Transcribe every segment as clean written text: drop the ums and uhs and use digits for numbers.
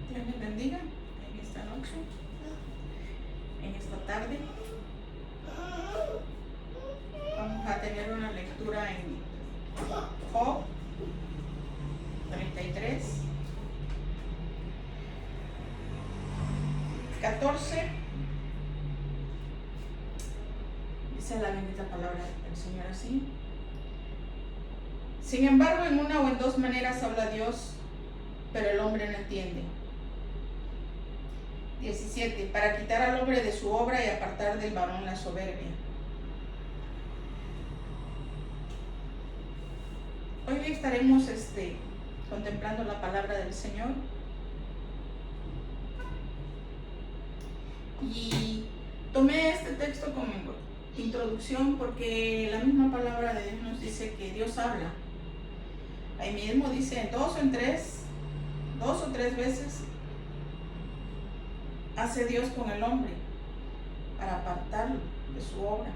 Dios les bendiga en esta noche, en esta tarde. Vamos a tener una lectura en Job 33, 14. Dice la bendita palabra del Señor así. Sin embargo, en una o en dos maneras habla Dios, pero el hombre no entiende. 17. Para quitar al hombre de su obra y apartar del varón la soberbia. Hoy estaremos contemplando la palabra del Señor. Y tomé este texto como introducción porque la misma palabra de Dios nos dice que Dios habla. Ahí mismo dice dos o tres veces hace Dios con el hombre para apartarlo de su obra.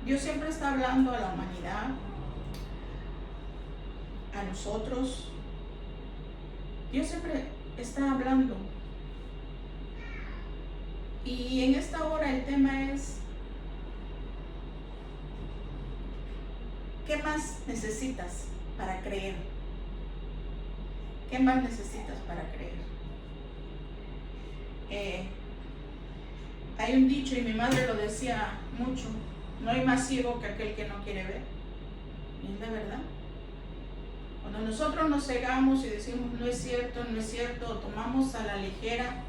Dios siempre está hablando a la humanidad, a nosotros. Dios siempre está hablando. Y en esta hora el tema es: ¿qué más necesitas para creer? ¿Qué más necesitas para creer? Hay un dicho, y mi madre lo decía mucho: no hay más ciego que aquel que no quiere ver. Y es de verdad. Cuando nosotros nos cegamos y decimos no es cierto, o tomamos a la ligera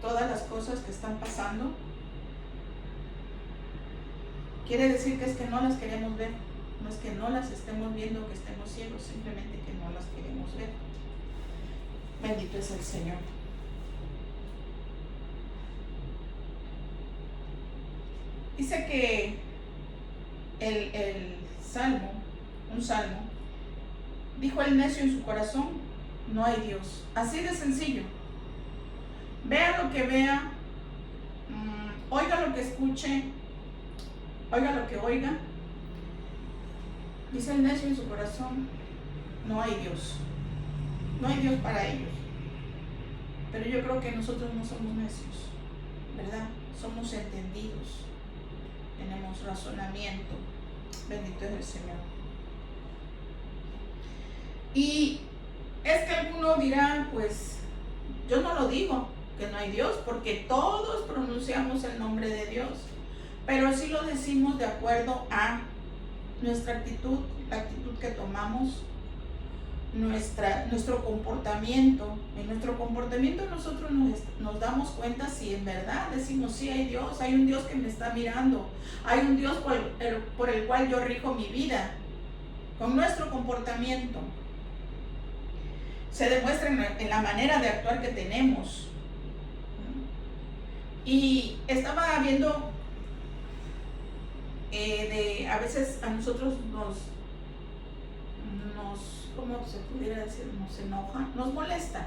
todas las cosas que están pasando, quiere decir que es que no las queremos ver. No es que no las estemos viendo, que estemos ciegos, simplemente que no las queremos ver. Bendito es el Señor. Dice que un salmo, dijo el necio en su corazón: no hay Dios. Así de sencillo. Vea lo que vea, oiga lo que escuche, oiga lo que oiga. Dice el necio en su corazón: no hay Dios. No hay Dios para ellos. Pero yo creo que nosotros no somos necios, ¿verdad? Somos entendidos. Tenemos razonamiento. Bendito es el Señor. Y es que alguno dirá, pues yo no lo digo que no hay Dios, porque todos pronunciamos el nombre de Dios, pero sí lo decimos de acuerdo a nuestra actitud, la actitud que tomamos, nuestro comportamiento. En nuestro comportamiento nosotros nos damos cuenta si en verdad decimos sí hay Dios, hay un Dios que me está mirando, hay un Dios por el cual yo rijo mi vida. Con nuestro comportamiento se demuestra en la manera de actuar que tenemos. Y estaba viendo a veces a nosotros nos ¿cómo se pudiera decir? Nos enoja, nos molesta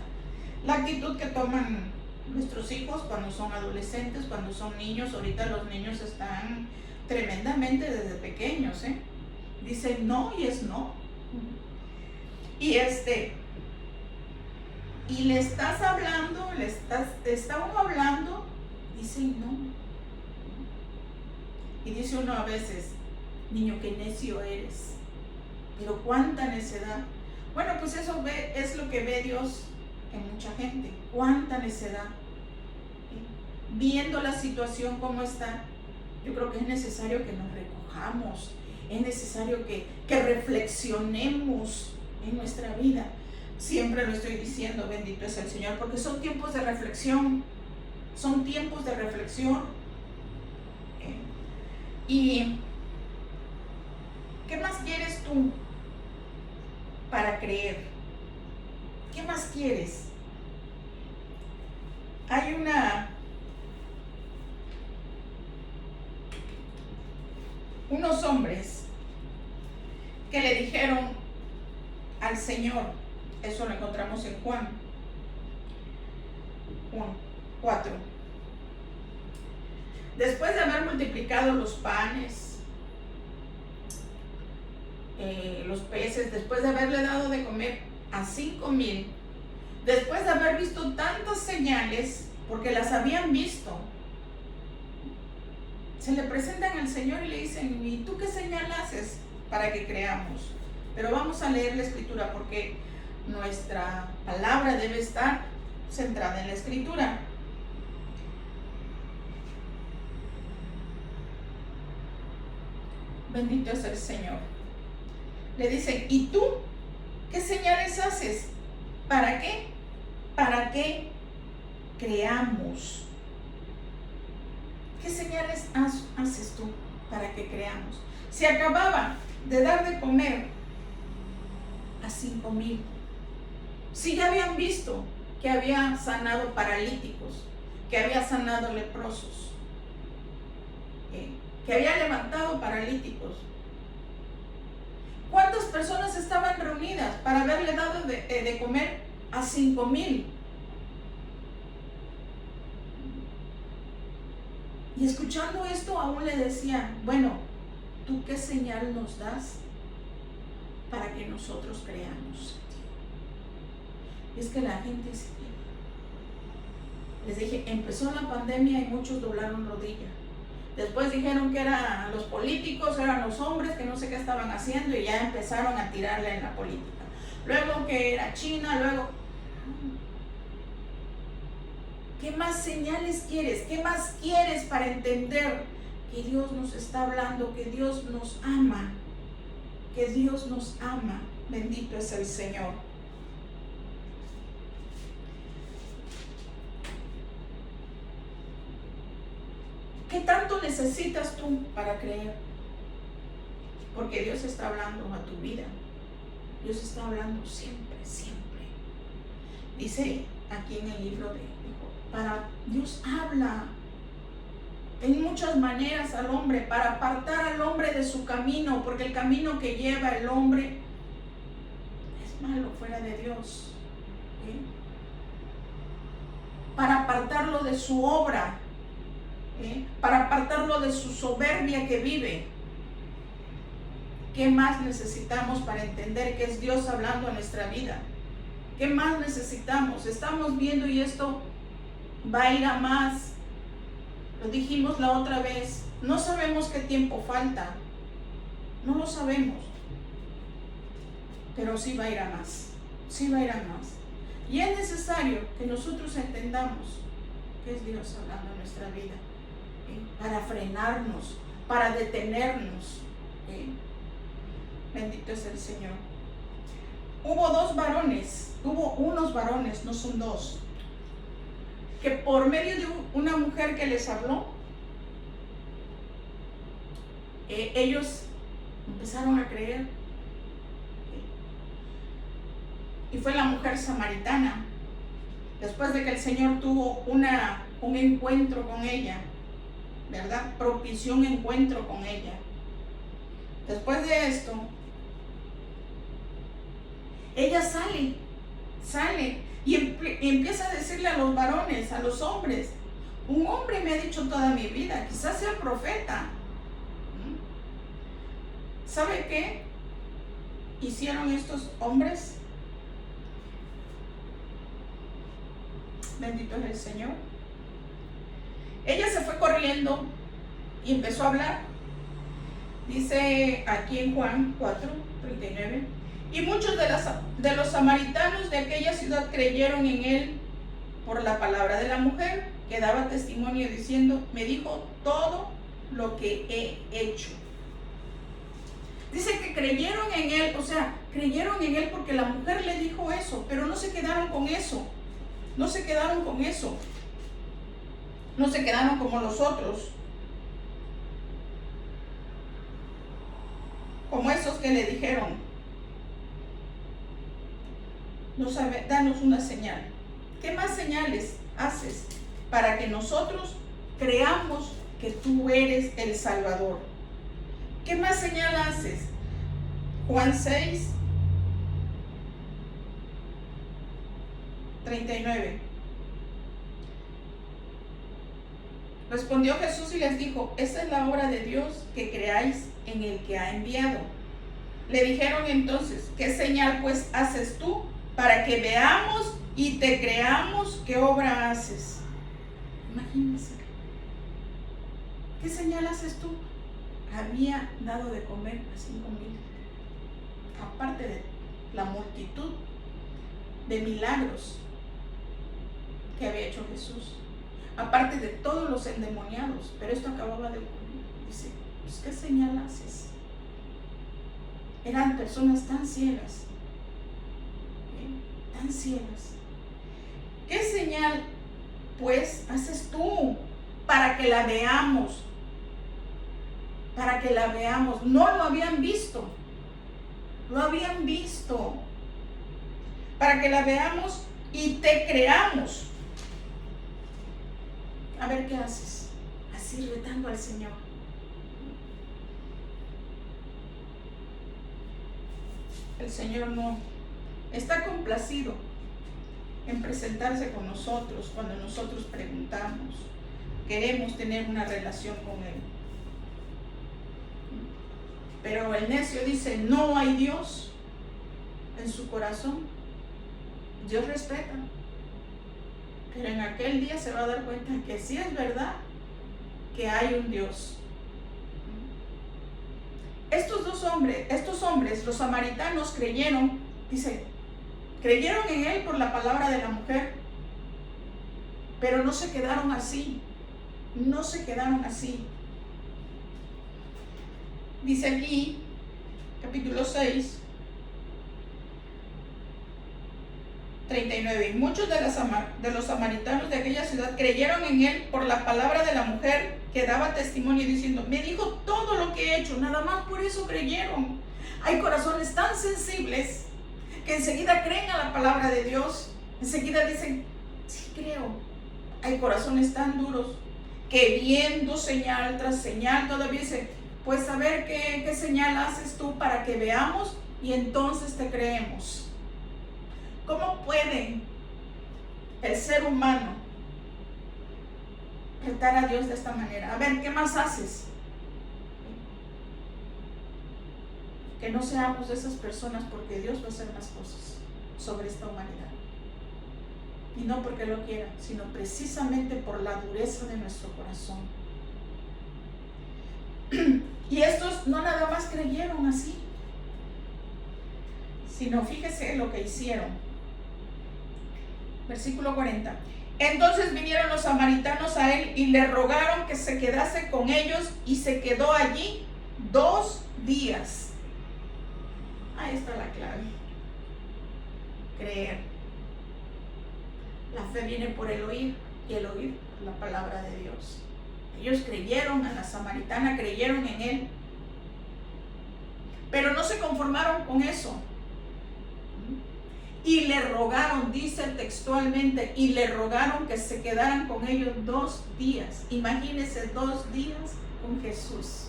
la actitud que toman nuestros hijos cuando son adolescentes, cuando son niños. Ahorita los niños están tremendamente desde pequeños, dicen no y es no. Y y le estás hablando, te está uno hablando, dice no. Y dice uno a veces: niño, qué necio eres. Pero cuánta necedad. Bueno, pues eso es lo que ve Dios en mucha gente. Cuánta necedad. Viendo la situación como está, yo creo que es necesario que nos recojamos. Es necesario que reflexionemos en nuestra vida. Siempre lo estoy diciendo, bendito es el Señor, porque son tiempos de reflexión. Son tiempos de reflexión. ¿Y qué más quieres tú para creer? ¿Qué más quieres? Hay unos hombres que le dijeron al Señor, eso lo encontramos en Juan 4. Después de haber multiplicado los panes, los peces, después de haberle dado de comer a 5,000, Después de haber visto tantas señales, porque las habían visto, se le presentan al Señor y le dicen, ¿y tú qué señal haces para que creamos? Pero vamos a leer la Escritura porque nuestra palabra debe estar centrada en la Escritura. Bendito es el Señor. Le dicen, ¿y tú qué señales haces? ¿Para qué? Para que creamos. ¿Qué señales haces tú para que creamos? Se acababa de dar de comer a 5,000. Si ya habían visto que había sanado paralíticos, que había sanado leprosos, que había levantado paralíticos. ¿Cuántas personas estaban reunidas para haberle dado de comer a 5,000? Y escuchando esto aún le decían, bueno, ¿tú qué señal nos das para que nosotros creamos? Y es que la gente se quiere. Les dije, empezó la pandemia y muchos doblaron rodilla. Después dijeron que eran los políticos, eran los hombres que no sé qué estaban haciendo y ya empezaron a tirarle en la política. Luego que era China, luego... ¿Qué más señales quieres? ¿Qué más quieres para entender que Dios nos está hablando, que Dios nos ama? Que Dios nos ama. Bendito es el Señor. ¿Qué tanto necesitas tú para creer? Porque Dios está hablando a tu vida. Dios está hablando siempre, siempre. Dice aquí en el libro de Dios habla en muchas maneras al hombre, para apartar al hombre de su camino, porque el camino que lleva el hombre es malo fuera de Dios. ¿Sí? Para apartarlo de su obra, para apartarlo de su soberbia que vive. ¿Qué más necesitamos para entender que es Dios hablando en nuestra vida? ¿Qué más necesitamos? Estamos viendo y esto va a ir a más. Lo dijimos la otra vez. No sabemos qué tiempo falta. No lo sabemos. Pero sí va a ir a más. Sí va a ir a más. Y es necesario que nosotros entendamos que es Dios hablando en nuestra vida. Para frenarnos, para detenernos. Bendito es el Señor. Hubo unos varones, no son dos, que por medio de una mujer que les habló, ellos empezaron a creer. Y fue la mujer samaritana. Después de que el Señor tuvo un encuentro con ella, ¿verdad? Propició un encuentro con ella. Después de esto, ella sale y empieza a decirle a los varones, a los hombres, un hombre me ha dicho toda mi vida, quizás sea profeta. ¿Sabe qué hicieron estos hombres? Bendito es el Señor. Ella se fue corriendo y empezó a hablar. Dice aquí en Juan 4:39, y muchos de los samaritanos de aquella ciudad creyeron en él por la palabra de la mujer, que daba testimonio diciendo, me dijo todo lo que he hecho. Dice que creyeron en él, o sea, creyeron en él porque la mujer le dijo eso, pero no se quedaron con eso. No se quedaron con eso. No se quedaron como los otros. Como esos que le dijeron, danos una señal. ¿Qué más señales haces para que nosotros creamos que tú eres el Salvador? ¿Qué más señal haces? Juan 6:39. Respondió Jesús y les dijo, esa es la obra de Dios, que creáis en el que ha enviado. Le dijeron entonces, ¿qué señal pues haces tú para que veamos y te creamos, ¿qué obra haces? Imagínense. ¿Qué señal haces tú? Había dado de comer a 5,000. Aparte de la multitud de milagros que había hecho Jesús. Aparte de todos los endemoniados. Pero esto acababa de ocurrir. Dice, pues, ¿qué señal haces? Eran personas tan ciegas. Tan ciegas. ¿Qué señal, pues, haces tú para que la veamos? Para que la veamos. No lo habían visto. Lo habían visto. Para que la veamos y te creamos. A ver qué haces. Así retando al Señor. El Señor no está complacido en presentarse con nosotros cuando nosotros preguntamos. Queremos tener una relación con Él. Pero el necio dice, no hay Dios en su corazón. Dios respeta. Pero en aquel día se va a dar cuenta que sí es verdad que hay un Dios. Estos hombres, los samaritanos, creyeron, dice, creyeron en Él por la palabra de la mujer, pero no se quedaron así. No se quedaron así. Dice aquí, capítulo 6, 39. Y muchos de los samaritanos de aquella ciudad creyeron en Él por la palabra de la mujer que daba testimonio diciendo, me dijo todo lo que he hecho. Nada más por eso creyeron. Hay corazones tan sensibles que enseguida creen a la palabra de Dios. Enseguida dicen, sí creo. Hay corazones tan duros que viendo señal tras señal todavía dicen, pues a ver qué señal haces tú para que veamos y entonces te creemos. ¿Cómo puede el ser humano tratar a Dios de esta manera? A ver, ¿qué más haces? Que no seamos de esas personas, porque Dios va a hacer más cosas sobre esta humanidad. Y no porque lo quiera, sino precisamente por la dureza de nuestro corazón. Y estos no nada más creyeron así, sino fíjese lo que hicieron. Versículo 40. Entonces vinieron los samaritanos a él y le rogaron que se quedase con ellos, y se quedó allí 2 días. Ahí está la clave. Creer. La fe viene por el oír, y el oír por la palabra de Dios. Ellos creyeron a la samaritana, creyeron en él. Pero no se conformaron con eso. Y le rogaron, dice textualmente, y le rogaron que se quedaran con ellos 2 días. Imagínense 2 días con Jesús.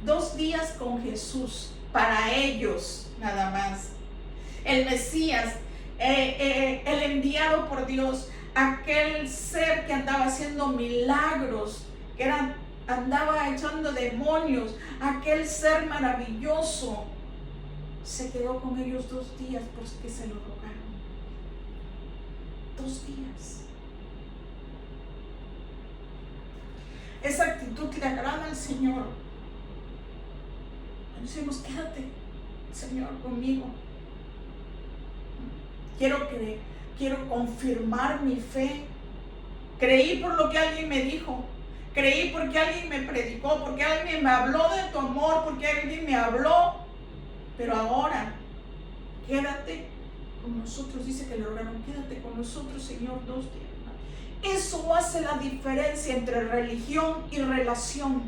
2 días con Jesús, para ellos nada más. El Mesías, el enviado por Dios, aquel ser que andaba haciendo milagros, que andaba echando demonios, aquel ser maravilloso, se quedó con ellos 2 días porque se lo rogaron. 2 días. Esa actitud le agrada al Señor. Decimos, quédate, Señor, conmigo. Quiero confirmar mi fe. Creí por lo que alguien me dijo. Creí porque alguien me predicó, porque alguien me habló de tu amor, porque alguien me habló. Pero ahora, quédate con nosotros. Dice que le rogaron, quédate con nosotros, Señor, 2 días. Eso hace la diferencia entre religión y relación.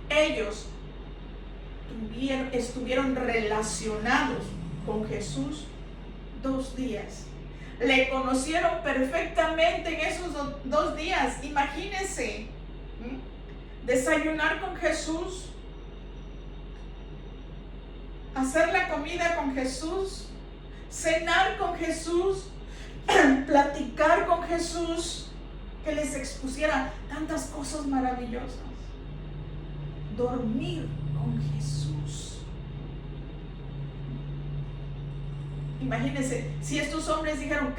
Ellos estuvieron relacionados con Jesús 2 días. Le conocieron perfectamente en esos 2 días. Imagínense, desayunar con Jesús, hacer la comida con Jesús, cenar con Jesús, platicar con Jesús, que les expusiera tantas cosas maravillosas, dormir con Jesús. Imagínense, si estos hombres dijeron,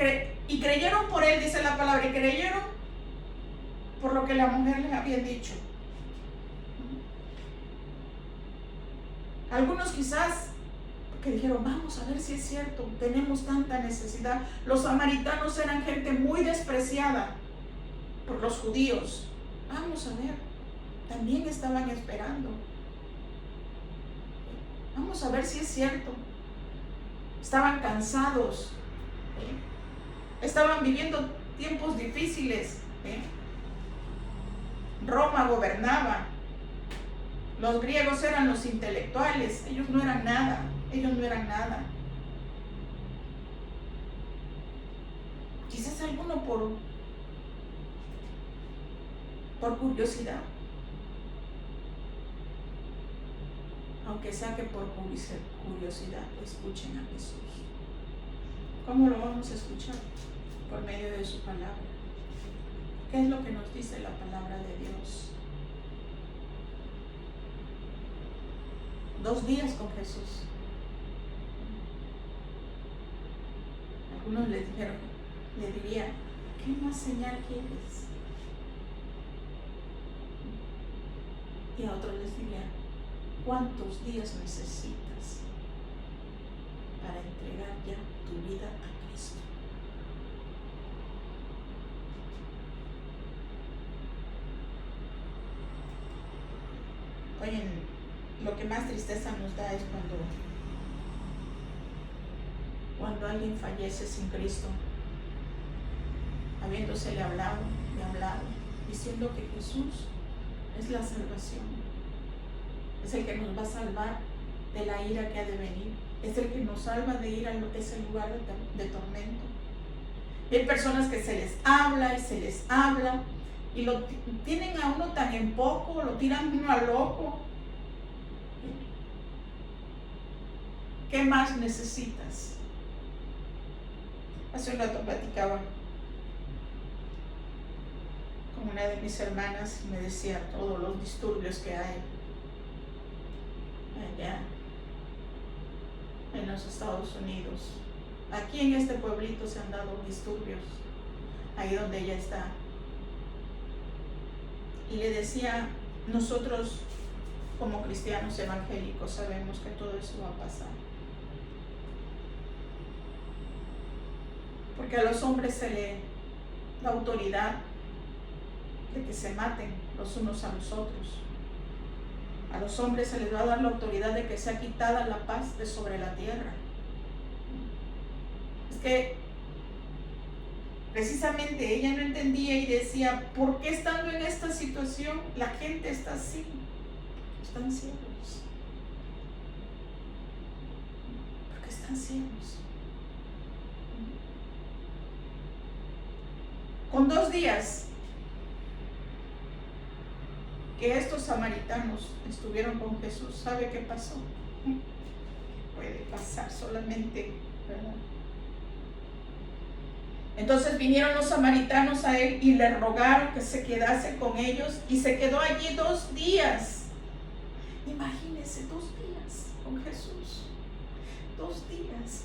y creyeron por él, dice la palabra, y creyeron por lo que la mujer les había dicho. Algunos quizás que dijeron, vamos a ver si es cierto, tenemos tanta necesidad. Los samaritanos eran gente muy despreciada por los judíos. Vamos a ver, también estaban esperando. Vamos a ver si es cierto. Estaban cansados, estaban viviendo tiempos difíciles. Roma gobernaba. Los griegos eran los intelectuales, ellos no eran nada, ellos no eran nada. Quizás alguno por curiosidad, aunque sea que por curiosidad escuchen a Jesús. ¿Cómo lo vamos a escuchar? Por medio de su palabra. ¿Qué es lo que nos dice la palabra de Dios? 2 días con Jesús. Algunos le dirían, ¿qué más señal quieres? Y a otros les dirían, ¿cuántos días necesitas para entregar ya tu vida a Cristo? Oye, lo que más tristeza nos da es cuando alguien fallece sin Cristo, habiéndosele hablado y hablado, diciendo que Jesús es la salvación, es el que nos va a salvar de la ira que ha de venir, es el que nos salva de ir a ese lugar de tormento. Y hay personas que se les habla y se les habla y lo tienen a uno tan en poco, lo tiran uno a loco. ¿Qué más necesitas? Hace un rato platicaba con una de mis hermanas y me decía todos los disturbios que hay allá en los Estados Unidos. Aquí en este pueblito se han dado disturbios, ahí donde ella está. Y le decía, nosotros como cristianos evangélicos sabemos que todo eso va a pasar. Porque a los hombres se le da autoridad de que se maten los unos a los otros. A los hombres se les va a dar la autoridad de que sea quitada la paz de sobre la tierra. Es que precisamente ella no entendía y decía, ¿por qué estando en esta situación la gente está así? Están ciegos. Porque están ciegos. Con 2 días que estos samaritanos estuvieron con Jesús, ¿sabe qué pasó? Puede pasar solamente, ¿verdad? Entonces vinieron los samaritanos a él y le rogaron que se quedase con ellos y se quedó allí 2 días. Imagínense, 2 días con Jesús. 2 días.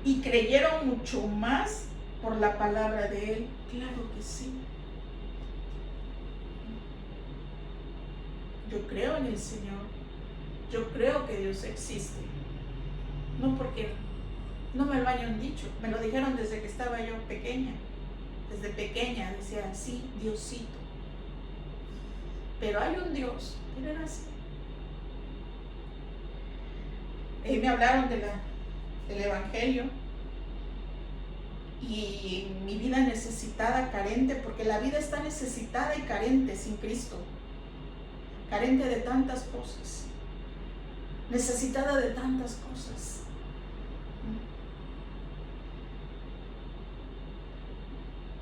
Y creyeron mucho más por la palabra de él. Claro que sí. Yo creo en el Señor. Yo creo que Dios existe. No porque no me lo hayan dicho. Me lo dijeron desde que estaba yo pequeña. Desde pequeña decía, sí, Diosito. Pero hay un Dios. Pero era así. Y me hablaron del Evangelio. Y mi vida necesitada, carente, porque la vida está necesitada y carente sin Cristo. Carente de tantas cosas. Necesitada de tantas cosas.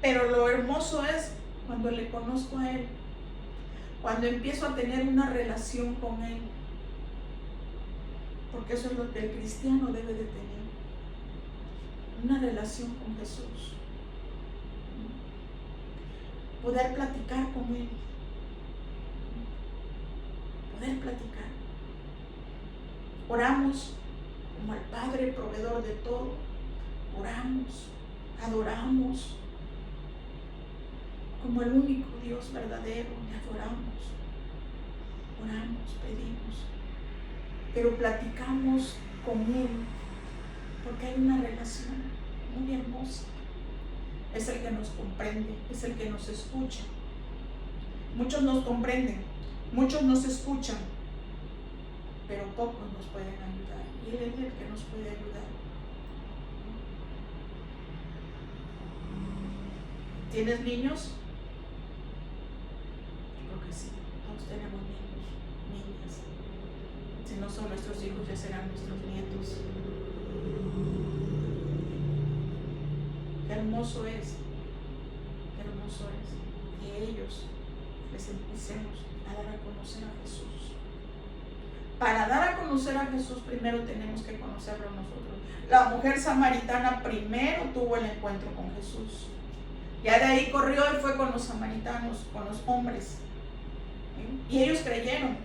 Pero lo hermoso es cuando le conozco a Él, cuando empiezo a tener una relación con Él, porque eso es lo que el cristiano debe de tener, una relación con Jesús, poder platicar con Él, poder platicar. Oramos como al Padre proveedor de todo. Oramos, adoramos como el único Dios verdadero. Le adoramos, oramos, pedimos, pero platicamos con Él porque hay una relación muy hermosa. Es el que nos comprende, es el que nos escucha. Muchos nos comprenden, muchos nos escuchan, pero pocos nos pueden ayudar. Y Él es el que nos puede ayudar. ¿Tienes niños? Yo creo que sí, todos tenemos niños, niñas. Si no son nuestros hijos, ya serán nuestros nietos. Qué hermoso es que ellos les empecemos a dar a conocer a Jesús. Para dar a conocer a Jesús, primero tenemos que conocerlo nosotros. La mujer samaritana primero tuvo el encuentro con Jesús. Ya de ahí corrió y fue con los samaritanos, con los hombres. ¿Sí? Y ellos creyeron.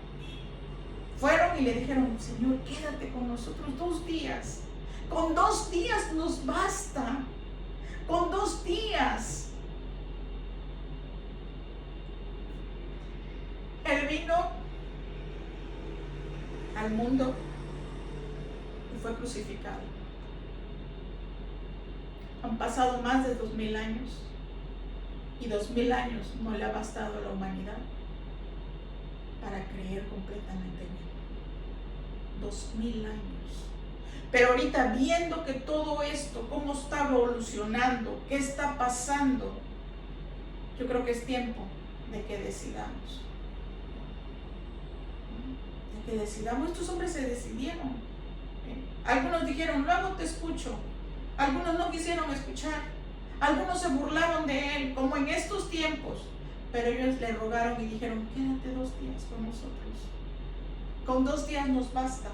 Fueron y le dijeron: Señor, quédate con nosotros 2 días. Con 2 días nos basta. Con 2 días. Él vino al mundo y fue crucificado. Han pasado más de 2000 años y 2000 años no le ha bastado a la humanidad para creer completamente en Él. 2000 años. Pero ahorita, viendo que todo esto, cómo está evolucionando, qué está pasando, yo creo que es tiempo de que decidamos. De que decidamos. Estos hombres se decidieron. Algunos dijeron: luego te escucho. Algunos no quisieron escuchar. Algunos se burlaron de Él, como en estos tiempos. Pero ellos le rogaron y dijeron: quédate 2 días con nosotros. Con 2 días nos basta.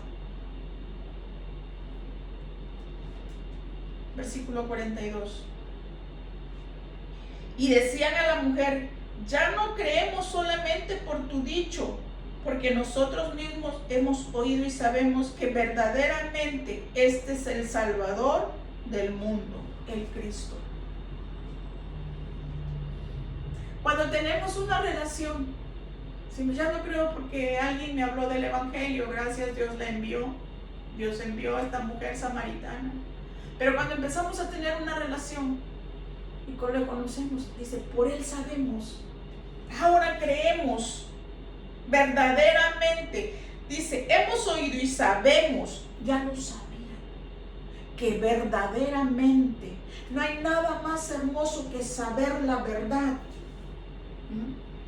Versículo 42. Y decían a la mujer: ya no creemos solamente por tu dicho, porque nosotros mismos hemos oído y sabemos que verdaderamente este es el Salvador del mundo, el Cristo. Cuando tenemos una relación, si ya no creo porque alguien me habló del Evangelio, gracias, Dios la envió. Dios envió a esta mujer samaritana. Pero cuando empezamos a tener una relación y lo conocemos, dice: por Él sabemos, ahora creemos verdaderamente. Dice: hemos oído y sabemos, ya lo sabían, que verdaderamente no hay nada más hermoso que saber la verdad.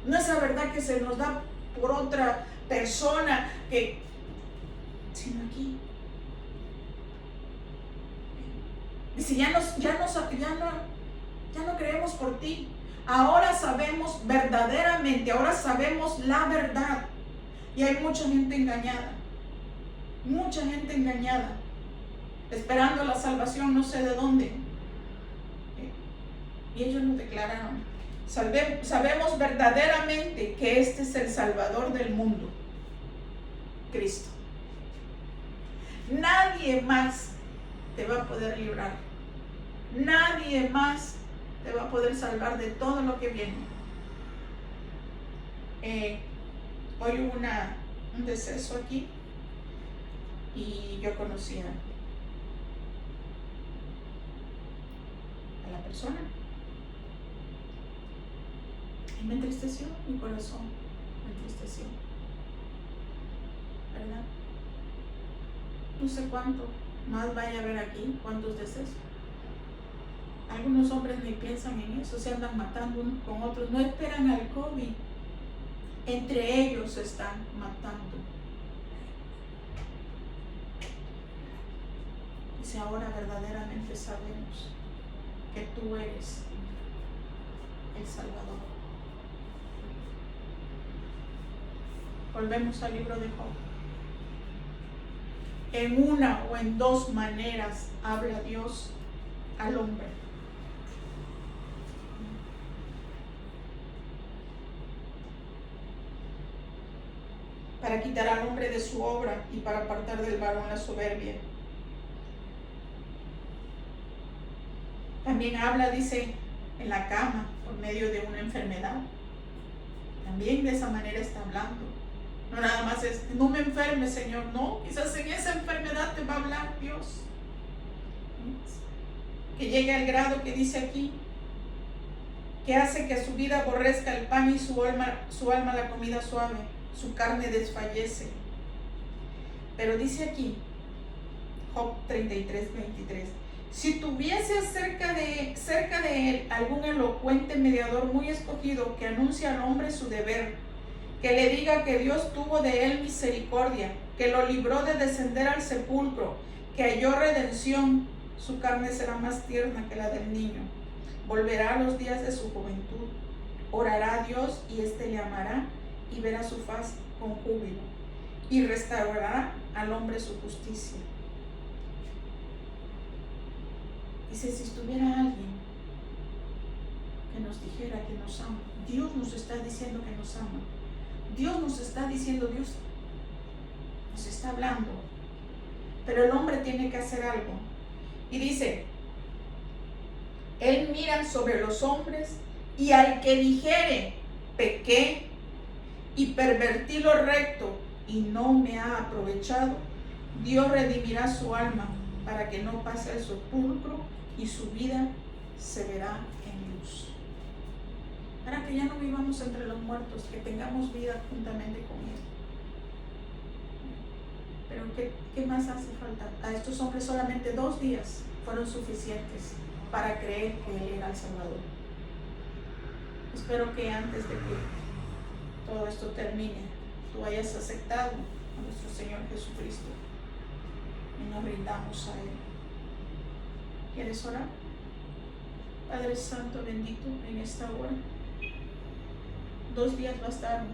No esa verdad que se nos da por otra persona, sino aquí. Dice: ya no creemos por ti. Ahora sabemos verdaderamente, ahora sabemos la verdad. Y hay mucha gente engañada. Mucha gente engañada. Esperando la salvación no sé de dónde. Y ellos nos declararon: sabemos verdaderamente que este es el Salvador del mundo, Cristo. Nadie más te va a poder librar. Nadie más te va a poder salvar de todo lo que viene. Hoy hubo un deceso aquí y yo conocía a la persona y me entristeció, mi corazón me entristeció, ¿verdad? No sé cuánto más vaya a haber aquí, cuántos decesos. Algunos hombres ni piensan en eso, se andan matando unos con otros, no esperan al COVID, entre ellos se están matando. Dice: ahora verdaderamente sabemos que tú eres el Salvador. Volvemos al libro de Job. En una o en 2 maneras habla Dios al hombre. para quitar al hombre de su obra y para apartar del varón la soberbia. También habla, dice, en la cama por medio de una enfermedad. También de esa manera está hablando. No nada más es, no me enfermes, Señor. No, quizás en esa enfermedad te va a hablar Dios. Que llegue al grado que dice aquí, que hace que su vida aborrezca el pan y su alma la comida suave, su carne desfallece. Pero dice aquí, Job 33, 23, si tuviese cerca de él algún elocuente mediador muy escogido que anuncie al hombre su deber, que le diga que Dios tuvo de él misericordia, que lo libró de descender al sepulcro, que halló redención, su carne será más tierna que la del niño. Volverá a los días de su juventud, orará a Dios y éste le amará y verá su faz con júbilo y restaurará al hombre su justicia. Dice, si estuviera alguien que nos dijera que nos ama, Dios nos está diciendo que nos ama. Dios nos está diciendo, Dios nos está hablando, pero el hombre tiene que hacer algo. Y dice, Él mira sobre los hombres y al que dijere, pequé y pervertí lo recto y no me ha aprovechado, Dios redimirá su alma para que no pase al sepulcro y su vida se verá en luz. Para que ya no vivamos entre los muertos, que tengamos vida juntamente con Él. Pero ¿qué más hace falta? A estos hombres solamente 2 días fueron suficientes para creer que Él era el Salvador. Espero que antes de que todo esto termine, tú hayas aceptado a nuestro Señor Jesucristo y nos rindamos a Él. ¿Quieres orar? Padre Santo, bendito, en esta hora 2 días bastaron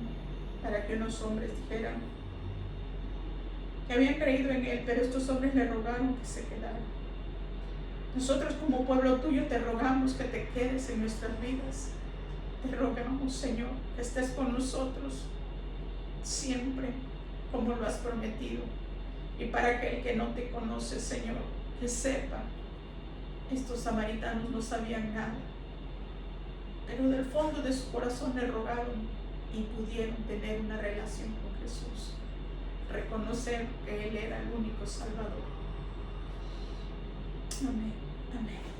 para que unos hombres dijeran que habían creído en Él, pero estos hombres le rogaron que se quedara. Nosotros como pueblo tuyo te rogamos que te quedes en nuestras vidas. Te rogamos, Señor, que estés con nosotros siempre como lo has prometido. Y para aquel que no te conoce, Señor, que sepa, estos samaritanos no sabían nada, pero del fondo de su corazón le rogaron y pudieron tener una relación con Jesús, reconocer que Él era el único Salvador. Amén, amén.